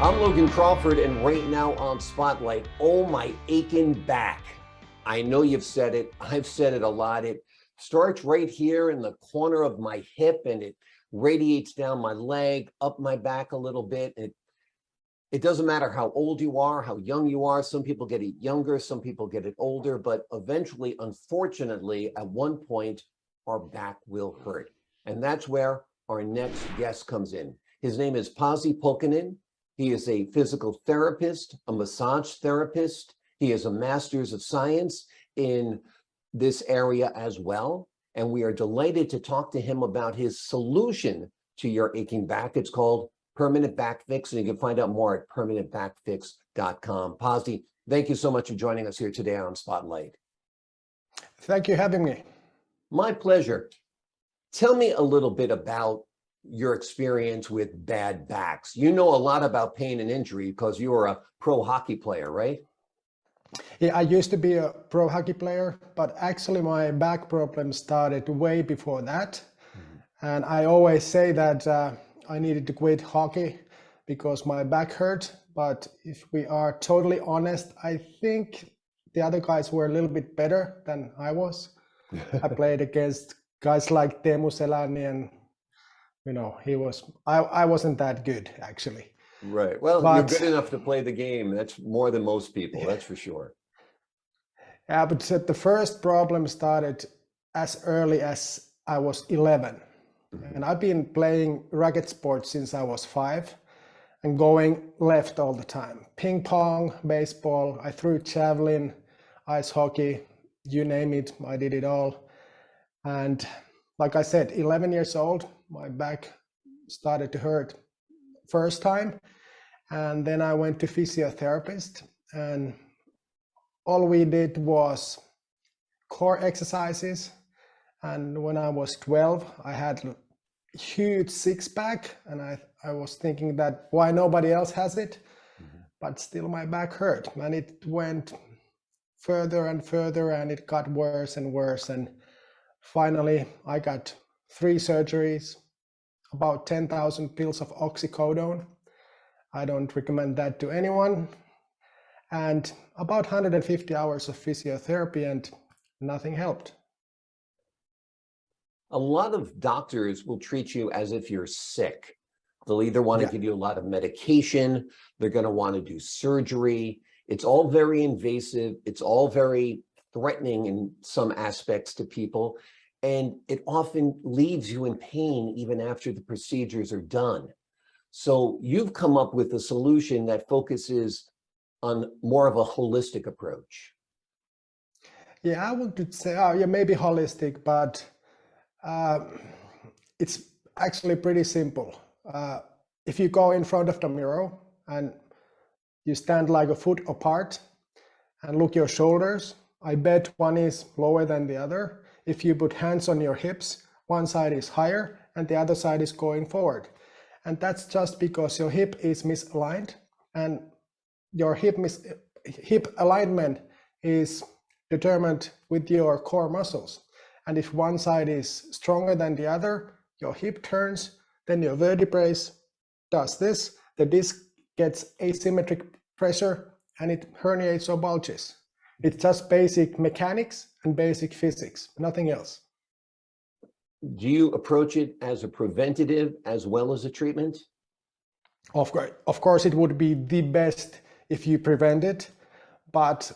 I'm Logan Crawford, and right now on Spotlight, oh, my aching back. I know you've said it. I've said it a lot. It starts right here in the corner of my hip, and it radiates down my leg, up my back a little bit. It doesn't matter how old you are, how young you are. Some people get it younger, some people get it older, but eventually, unfortunately, at one point, our back will hurt. And that's where our next guest comes in. His name is Pasi Pulkkinen. He is a physical therapist, a massage therapist. He has a master's of science in this area as well. And we are delighted to talk to him about his solution to your aching back. It's called Permanent Back Fix, and you can find out more at permanentbackfix.com. Pasi, thank you so much for joining us here today on Spotlight. Thank you for having me. My pleasure. Tell me a little bit about your experience with bad backs. You know a lot about pain and injury because you were a pro hockey player, right? Yeah, I used to be a pro hockey player, but actually my back problem started way before that. And I always say that I needed to quit hockey because my back hurt. But if we are totally honest, I think the other guys were a little bit better than I was. I played against guys like Teemu Selanne, and I wasn't that good actually. Right. Well, But you're good enough to play the game. That's more than most people, that's for sure. yeah, but the first problem started as early as I was 11. And I've been playing racket sports since I was 5 and going left all the time. Ping pong, baseball, I threw javelin, ice hockey, you name it, I did it all. And like I said, 11 years old, my back started to hurt first time. And then I went to physiotherapist, and all we did was core exercises. And when I was 12, I had a huge six-pack, and I was thinking that why nobody else has it, but still my back hurt. And it went further and further, and it got worse and worse. And finally, I got 3 surgeries, about 10,000 pills of oxycodone. I don't recommend that to anyone. And about 150 hours of physiotherapy, and nothing helped. A lot of doctors will treat you as if you're sick. They'll either want to give you a lot of medication, they're going to want to do surgery. It's all very invasive. It's all very threatening in some aspects to people. And it often leaves you in pain even after the procedures are done. So you've come up with a solution that focuses on more of a holistic approach. Yeah, I would say, yeah, maybe holistic, but it's actually pretty simple. If you go in front of the mirror and you stand like a foot apart and look your shoulders, I bet one is lower than the other. If you put hands on your hips, one side is higher and the other side is going forward. And that's just because your hip is misaligned, and your hip alignment is determined with your core muscles. And if one side is stronger than the other, your hip turns, then your vertebrae does this, the disc gets asymmetric pressure and it herniates or bulges. It's just basic mechanics and basic physics, nothing else. Do you approach it as a preventative as well as a treatment? Of course, it would be the best if you prevent it, but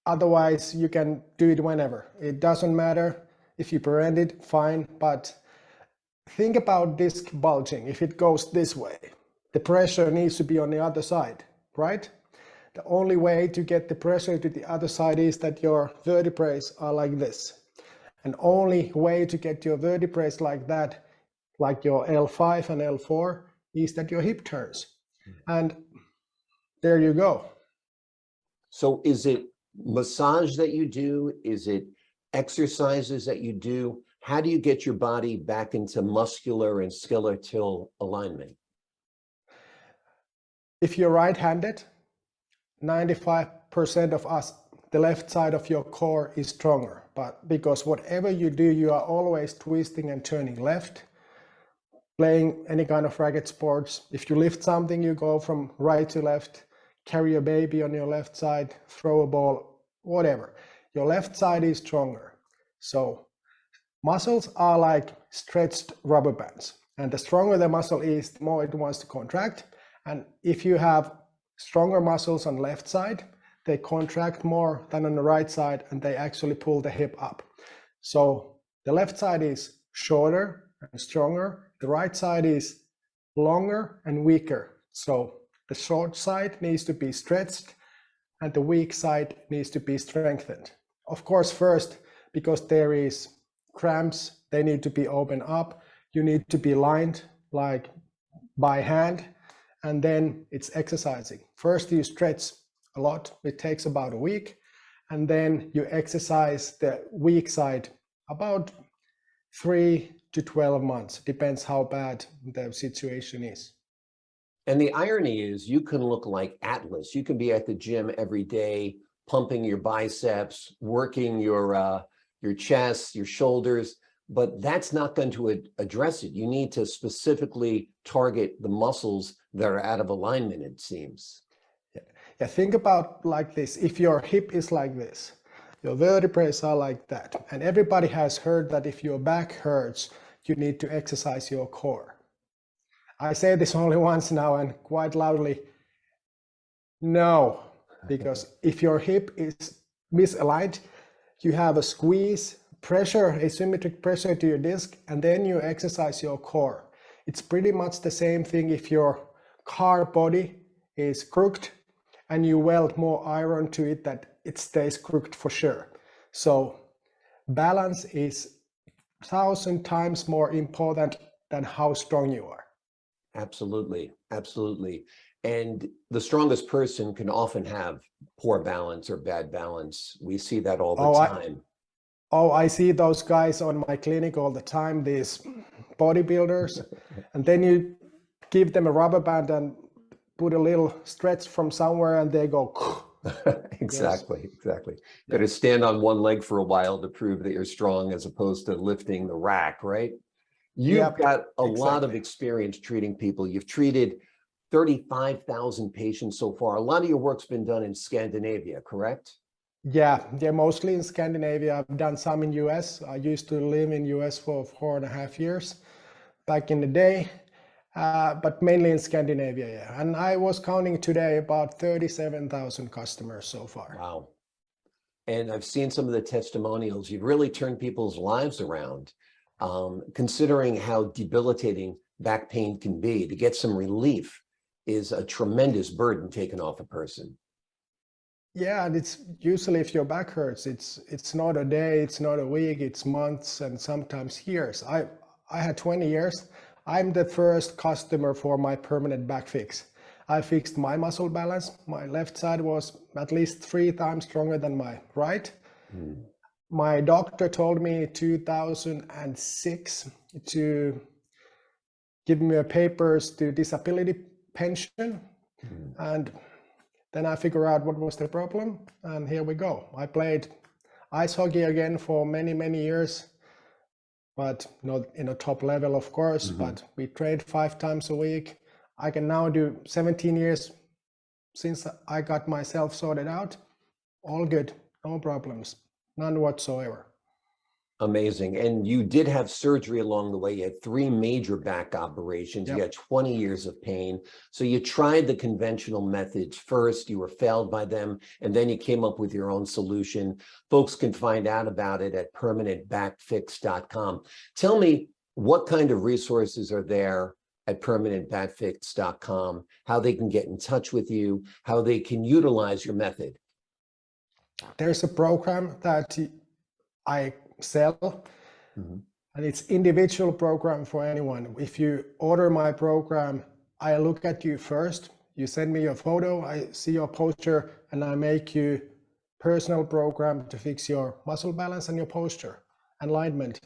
otherwise you can do it whenever. It doesn't matter if you prevent it, fine, but think about disc bulging. If it goes this way, the pressure needs to be on the other side, right? The only way to get the pressure to the other side is that your vertebrae are like this. And only way to get your vertebrae like that, like your L5 and L4, is that your hip turns. And there you go. So is it massage that you do? Is it exercises that you do? How do you get your body back into muscular and skeletal alignment? If you're right-handed, 95% of us, the left side of your core is stronger, but because whatever you do, you are always twisting and turning left. playing any kind of racket sports. If you lift something, you go from right to left, carry a baby on your left side, throw a ball, whatever. Your left side is stronger. So muscles are like stretched rubber bands. And the stronger the muscle is, the more it wants to contract. And if you have stronger muscles on left side, they contract more than on the right side, and they actually pull the hip up. So the left side is shorter and stronger. The right side is longer and weaker. So the short side needs to be stretched and the weak side needs to be strengthened. Of course, first, because there is cramps, they need to be opened up. You need to be lined like by hand, and then it's exercising. First, you stretch a lot. It takes about a week, and then you exercise the weak side about 3 to 12 months. Depends how bad the situation is. And the irony is you can look like Atlas. You can be at the gym every day, pumping your biceps, working your chest, your shoulders, but that's not going to address it. You need to specifically target the muscles that are out of alignment, it seems. Yeah, think about like this. If your hip is like this, your vertebrae are like that, and everybody has heard that if your back hurts, you need to exercise your core. I say this only once now and quite loudly, no, because if your hip is misaligned, you have a squeeze, pressure, asymmetric pressure to your disc, and then you exercise your core. It's pretty much the same thing if your car body is crooked and you weld more iron to it that it stays crooked for sure. So balance is 1,000 times more important than how strong you are. Absolutely, absolutely. And the strongest person can often have poor balance or bad balance. We see that all the time. I see those guys on my clinic all the time, these bodybuilders, and then you give them a rubber band and put a little stretch from somewhere and they go. Exactly, yes. Exactly. Got to stand on one leg for a while to prove that you're strong as opposed to lifting the rack, right? You've got a lot of experience treating people. You've treated 35,000 patients so far. A lot of your work's been done in Scandinavia, correct? Yeah, mostly in Scandinavia. I've done some in US. I used to live in US for 4.5 years back in the day, but mainly in Scandinavia, yeah. And I was counting today about 37,000 customers so far. Wow. And I've seen some of the testimonials. You've really turned people's lives around. Considering how debilitating back pain can be, to get some relief is a tremendous burden taken off a person. Yeah, and it's usually if your back hurts, it's not a day, it's not a week, it's months and sometimes years. I had 20 years. I'm the first customer for my permanent back fix. I fixed my muscle balance. My left side was at least 3 times stronger than my right. My doctor told me 2006 to give me papers to disability pension. And then I figured out what was the problem, and here we go. I played ice hockey again for many, many years, but not in a top level, of course, but we trained 5 times a week. I can now do 17 years since I got myself sorted out. All good, no problems, none whatsoever. Amazing. And you did have surgery along the way. You had 3 major back operations. Yep. You had 20 years of pain. So you tried the conventional methods first. You were failed by them. And then you came up with your own solution. Folks can find out about it at permanentbackfix.com. Tell me, what kind of resources are there at permanentbackfix.com, how they can get in touch with you, how they can utilize your method? There's a program that I sell, and it's individual program for anyone. If you order my program, I look at you first. You send me your photo, I see your posture, and I make you personal program to fix your muscle balance and your posture, alignment.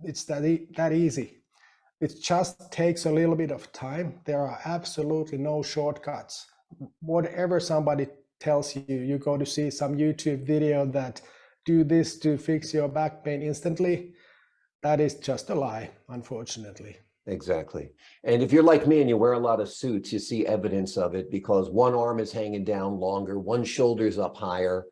It's that easy. It just takes a little bit of time. There are absolutely no shortcuts. Whatever somebody tells you, you go to see some YouTube video that do this to fix your back pain instantly, that is just a lie, unfortunately. Exactly. And if you're like me and you wear a lot of suits, you see evidence of it because one arm is hanging down longer, one shoulder's up higher.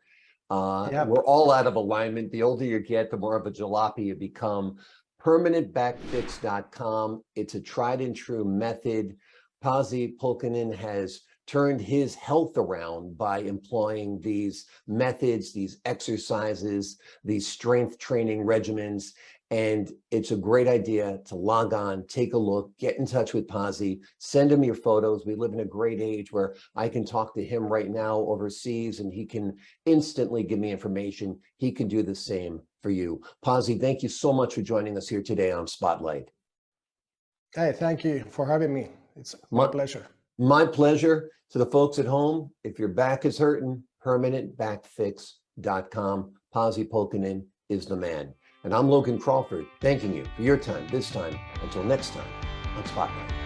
Yep. We're all out of alignment. The older you get, the more of a jalopy you become. Permanentbackfix.com. It's a tried and true method. Pasi Pulkkinen has turned his health around by employing these methods, these exercises, these strength training regimens. And it's a great idea to log on, take a look, get in touch with Pasi, send him your photos. We live in a great age where I can talk to him right now overseas and he can instantly give me information. He can do the same for you. Pasi, thank you so much for joining us here today on Spotlight. Hey, thank you for having me. It's my pleasure. My pleasure. To the folks at home, if your back is hurting, permanentbackfix.com. Pasi Pulkkinen is the man. And I'm Logan Crawford, thanking you for your time this time. Until next time on Spotlight.